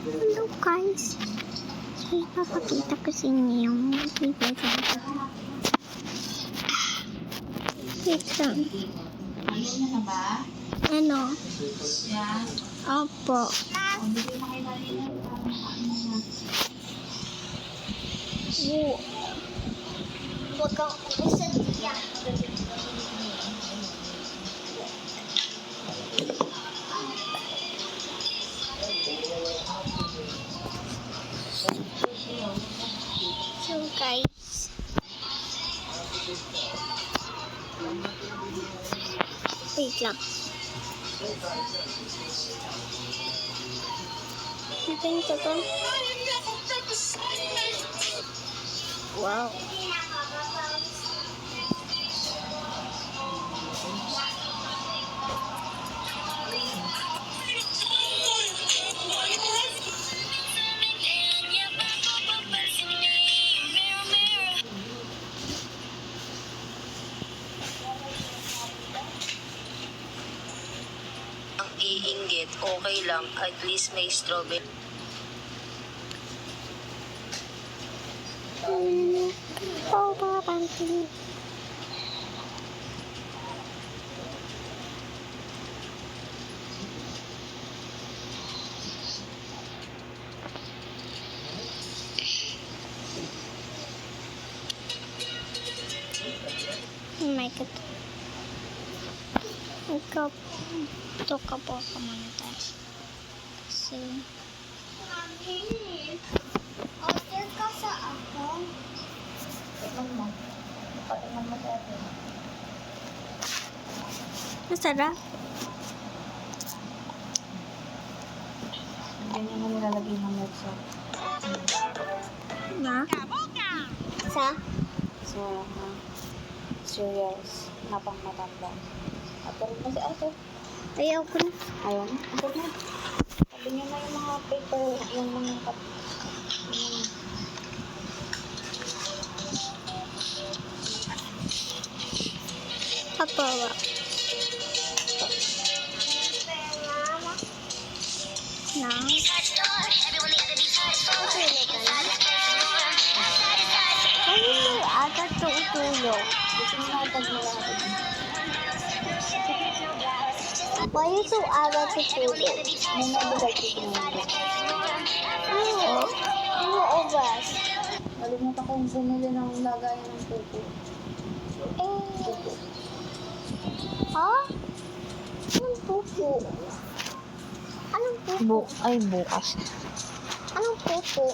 Hello guys. So, ipapakita ko sa inyo yung present ko. Wait lang. Ano? Opo. Huwag kang isa diyan. So guys, wait lang. Ito ba? Wow. Iinggit, okay lang, at least may strawberry. Panting. Oh my god. Ito ka po ako muna tayo. Kasi order ka sa ako. Masarap. Hindi mo nilalagay ng milk sa Na? Sa? cereals na pang matanda. At rin mo si ate. Ayaw ko na. Ayaw na. Ito na. Sabi niyo na yung mga paper, yung mga Papawa. Na? Ay, agad tutulog. gusto mo na taglalaki. Why you so agad tutulog? May nabigay ko pinagod. Ano obras? Nalimutan kong bumili ng lagay ng pupo. Ha? Anong pupo? Anong pupo? Bukas. Anong pupo?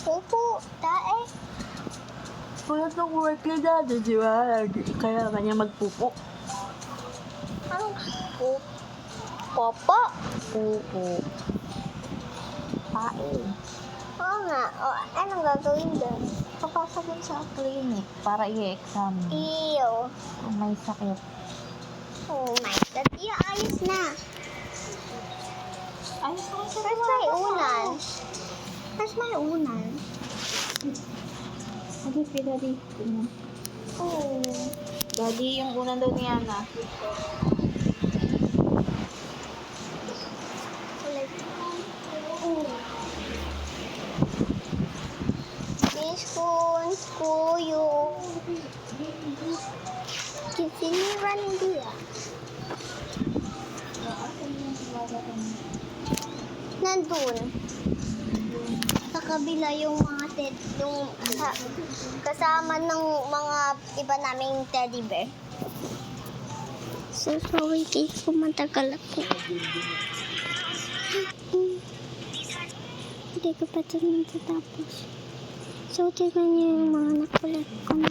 Pupo, tae. Wala nang work na dati, di ba? Kaya kanya magpupo. Anong pupo? Popo? Pupo. Tae. Oo nga. O, anong gagawin doon? Papasok yun sa clinic para i-exam. Ew. Kung may sakit. Oh my God. Iya, ayos na. Ayos na siya. Where's my unan? Where's my unan? Sabi kay Daddy. Oh. Daddy, yung unan daw ni Ana. Spoon, kuyo. Kisiniran dia. Nandun. Sa kabila yung mga kasama ng mga iba naming teddy bear. So sorry guys kung matagal ako. Hindi ko pa ito natatapos. So, tignan niyo yung mga nakulat ko na.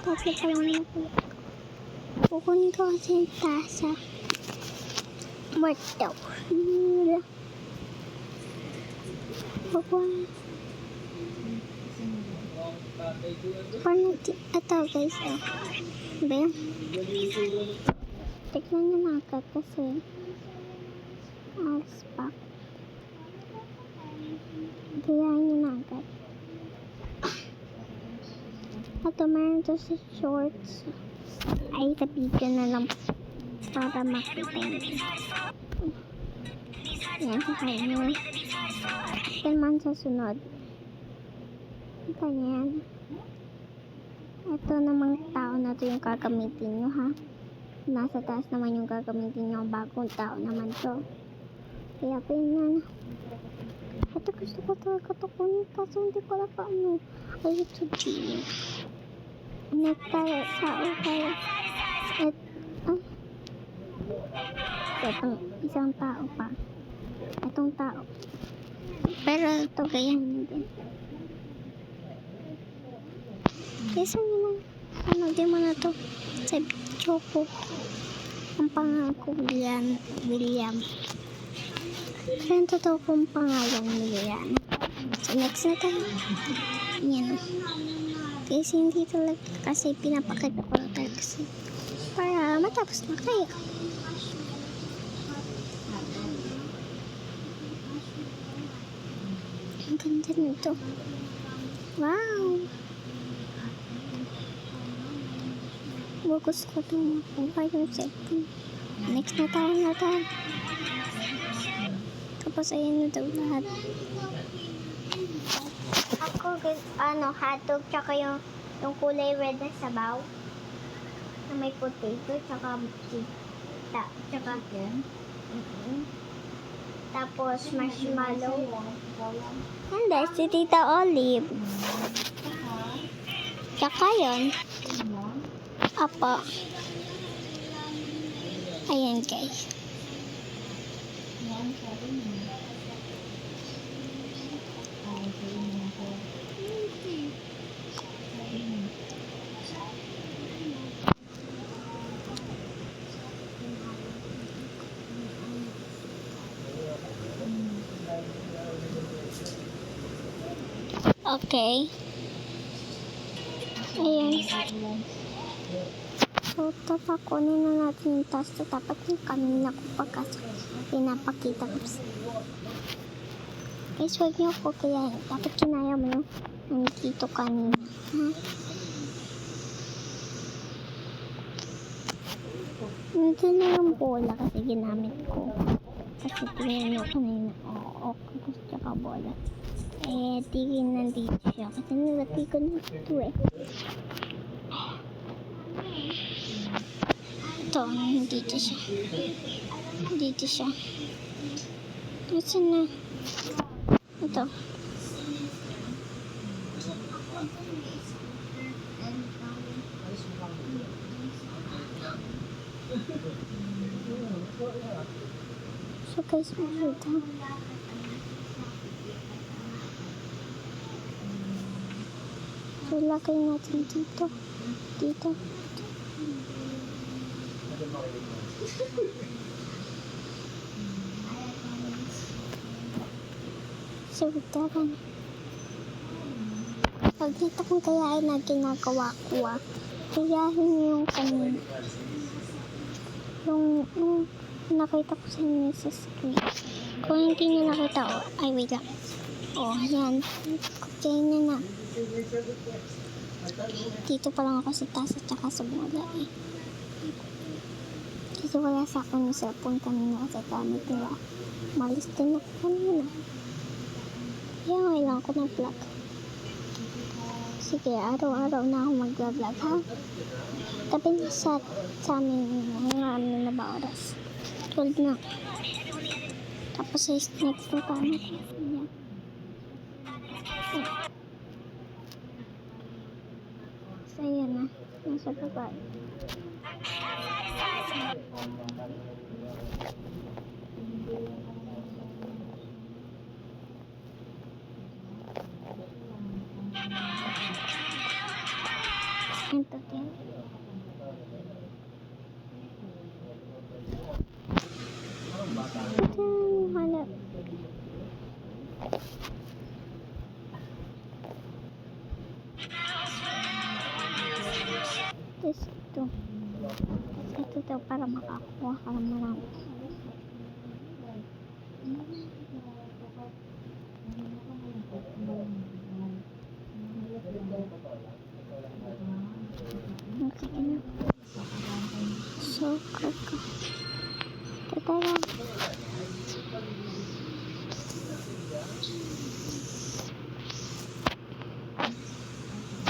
Tatlo pa lang nakulat ko. Kukunin ko kasi yung tasa. Martaw. Paano ito guys, oh. Diba yan? Tignan niyo na agad kasi pack. Gayahin nyo na agad. Ito, meron to sa shorts. Ay, sa video na lang. para makita yun. Yan, kakain nyo. Naman sa sunod. Ito yan. Ito namang tao na to yung gagamitin nyo, ha? Nasa taas naman yung gagamitin nyo. Bagong tao naman to. Kaya pinyan. Ito gusto ko talaga ito kunin kaso hindi ko alam paano. Ay, ito din. Nektara sa ukay. Itong isang tao pa. Itong tao. Pero ito ganyan din. Kasi ano din mo na to sa Choco. Ang pangalan ko William. Kaya ang totoo kong pangalan William. So next na tayo. Yan. Kasi hindi talaga kasi pinapakita ko lang talaga kasi para matapos na kayo. Ang ganda nito. Wow! Gusto ko itong makuha yung cellphone. Next na tayo. Tapos ayan na daw lahat. Ako, hotdog, tsaka yung kulay red na sabaw. Na may potato, tsaka chita, tsaka tapos marshmallow. Hindi, si Tita Olive. Tsaka yun. Apa. Ayan guys. Okay. Ayan. So, tapakunin na natin yung tasto. Dapat yung kanina ko pagkaso pinapakita ko. Guys, huwag niyo po kaya dapat kinaya mo yung nandito kanina. Ha? Nandito na yung bola kasi ginamit ko. Kasi tingnan nyo kanina. Oo, gusto ka bola. Tingin nandito siya. Kasi nilagay ko na ito Ito, dito siya. Dito siya. Ito na. Ito. So guys, makita. So, lagay natin dito. Dito. So, daran. Pag dito kung kayain na ginagawa ko, kayahin niyo yung kanina. Yung nakita ko sa inyo sa screen. Kung hindi niyo nakita, ay wait lang. Yan. Kayain niyo na. Dito pa lang ako sa taas at saka sa bola Kasi wala sa akin yung cellphone kanina kasi gamit nila. Malis din ako kanina. Kaya ngayon ako nag-vlog. Sige, araw-araw na ako mag-vlog ha. Tabi na sa amin ano na ba oras? 12 na. Tapos sa next na tayo. So, ayan na. Nasa baba. Ito din. Ito hanap. Ito. Ito daw para makakuha ka ng marami. Okay na. So, kaka. Tara.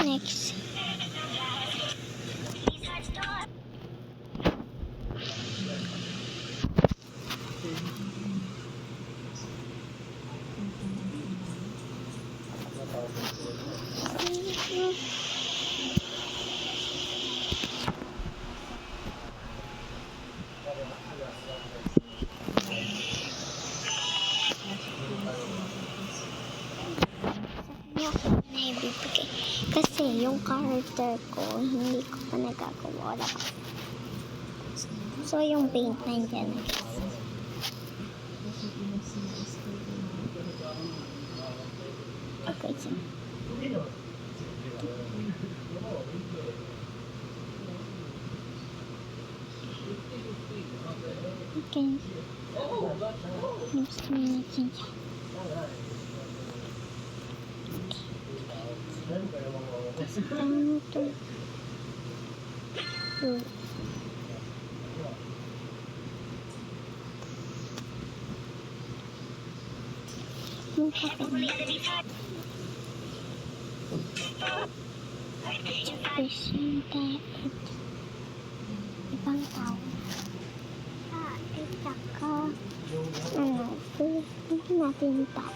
Next. Niya ako na ibibigay. Kasi yung character ko, hindi ko pa nagagawa. Wala pa. So, yung paint nandiyan na guys. Okay, so. Okay. Gusto mo natin siya. Ano to? Mukha ko na. Expression type. Ibang tao. Saka, hindi natin tao.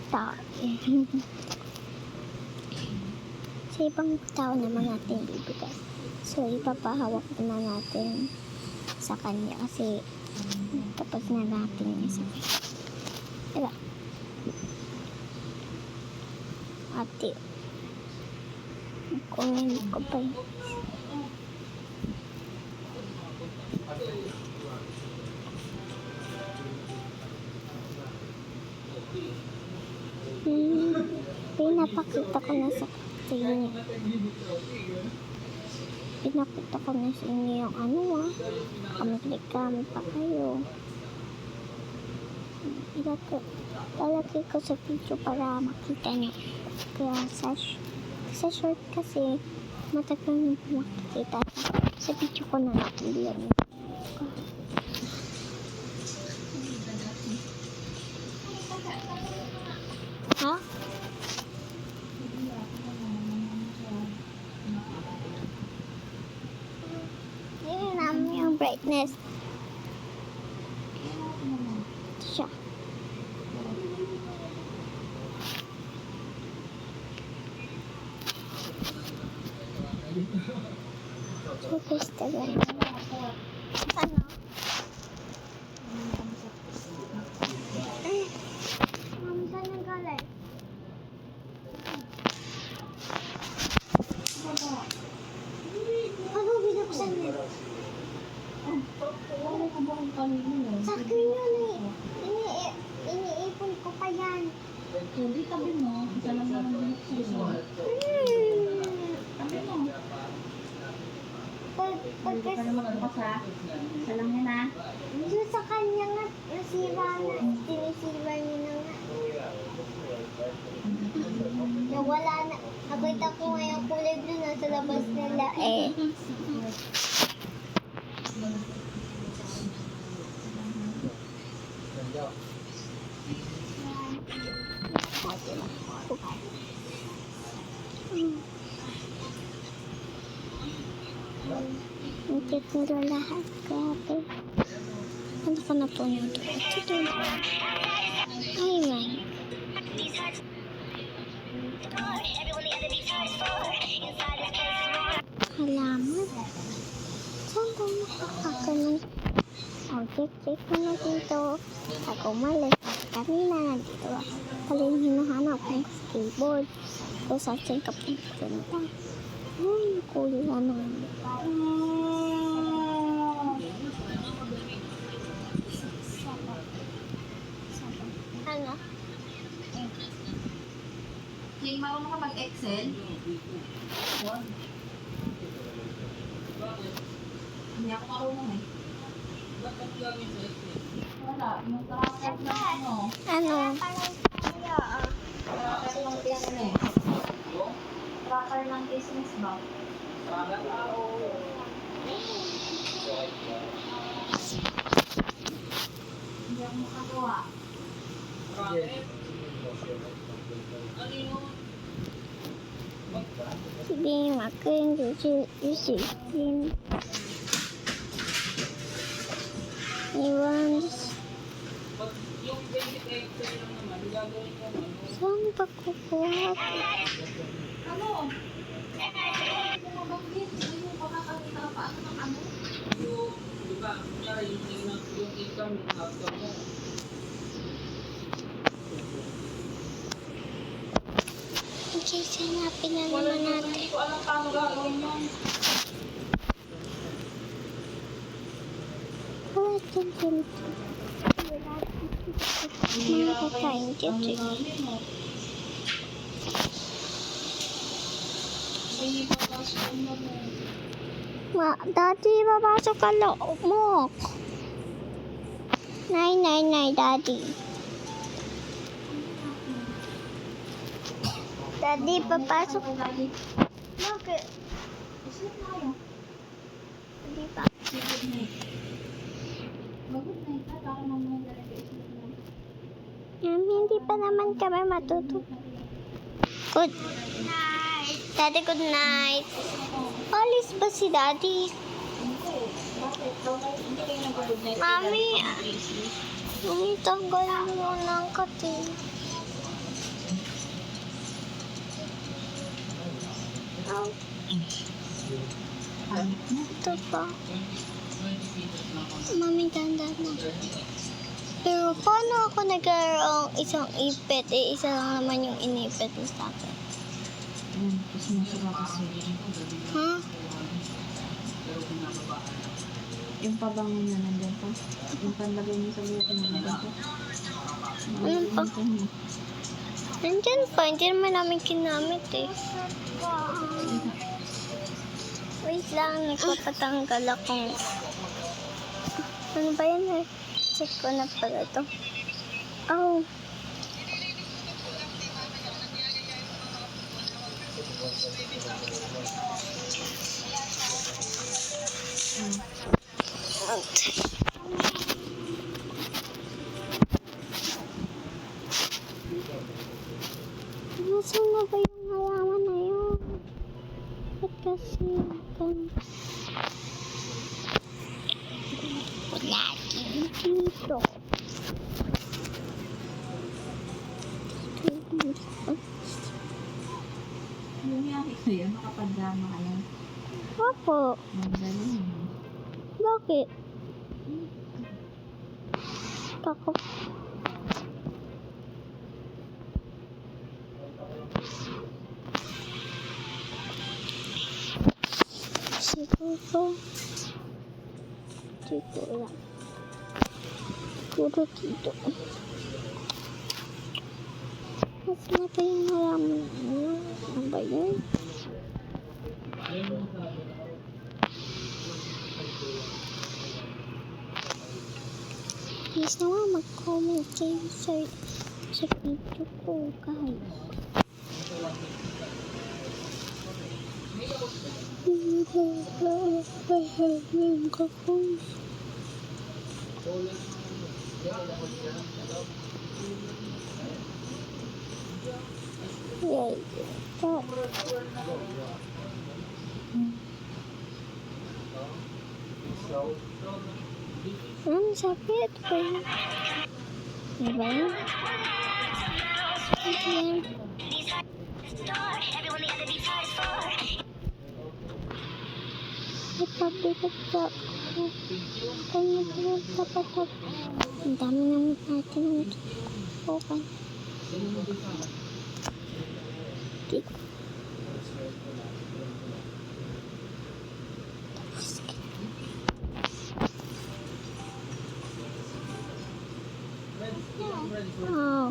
Tao. Sa ibang tao naman natin bibigay. So, ipapahawak naman natin sa kanya kasi tapos na natin niya sa kanya. Diba? Ate. Comment ko pa yun. Pinapakita ko na sa inyo. Pinakita ko na sa inyo yung ano kamiklikam pa kayo. Lalagay ko sa video para makita nyo. Kaya sa short kasi matagal nyo makikita. Sa video ko na nakilan. Ha? Yun namin yung brightness. Ito siya. So, guys, talaga. Ano? Saan ang galing? Ano binuksan niya? Sa akin yun eh. Iniipon ko pa yan. Hindi tabi mo. Isa lang naman binuksan mo. Tabi mo. Hindi ka naman nagbasa. Isa lang yan ha. Yung sa kanya nga, nasira na. Sinisira niya na nga. Nawala na. Nakita ko nga yung kulay blue nasa labas nila eh. Ang cute nila lahat. Grabe. Ano ka na po niyo ito? Ito. Ay, my. Halaman. Saan ba makakaganon? Check mo na dito. Ako malis. Kanina nandito. Pala yung hinahanap ng skateboard. So, sa check up ng ganda. Ay, kuya na. Ano? Jing, marunong ka mag-Excel? Hindi ako marunong eh. Wala, yung tracker na ano. Ano? Tracker ng business. Tracker ng business ba? Hindi makin isi iwan saan ba kukuha? Okay, sinapin na naman natin. Wala dyan dito. Mga kakain dito. Daddy, papasok ka loob mo. Nay, Daddy. Daddy, papasok. Bakit? Hindi pa. Hindi pa naman kami matutulog. Good night. Daddy, good night. Alis ba si Daddy? Mami, tanggal mo ng kati. Ito pa. Mami, dandan na. Pero paano ako nagkaroong isang ipit? Isa lang naman yung inipit mo sa akin. Ha? Yung pabangon na nandyan pa. Yung panlagay mo sa buhok na nandyan pa. Ano pa? Nandyan pa. Hindi naman namin kinamit eh. Wait lang. Nagpapatanggal akong... Ano ba yan eh? Check ko na pala ito. Oh. Nasaan na ba yung halaman na yun? Ba't kasi lagi dito. Yung yaki ko yan, makapadrama ka yan. Opo. Magaling. Bakit? Kako. Siguro. Dito lang. Siguro dito. Mas na pa yung halaman niya. Ano ba yun? Please naman mag-comment kayo sa video ko, guys. Yay. Ang sakit pa yun. Diba yun? Ayan. Ipabigat pa ako. Kanya ko tapatap. Ang dami naman natin ang tutukan. Dito. Oh.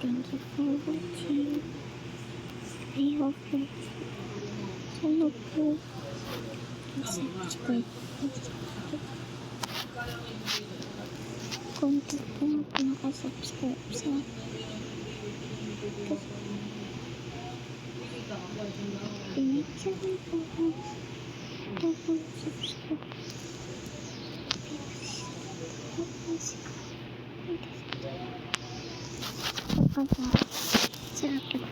Thank you for watching. I hope you subscribe. Kung di ka nakasubscribe sa pinag-sabi ko dapat subscribe. Kapag sarap na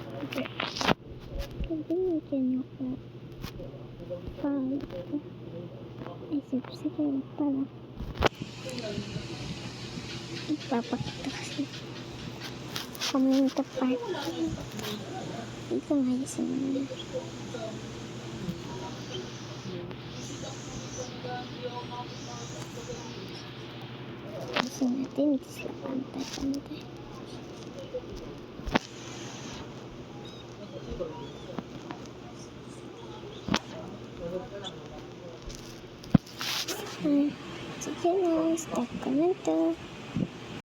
pag-binigyan ako pag isip-sigil pala ipapakita kasi community park ito nga isa naman gusto natin ito sila pantay-pantay. Sige na, start ko na to.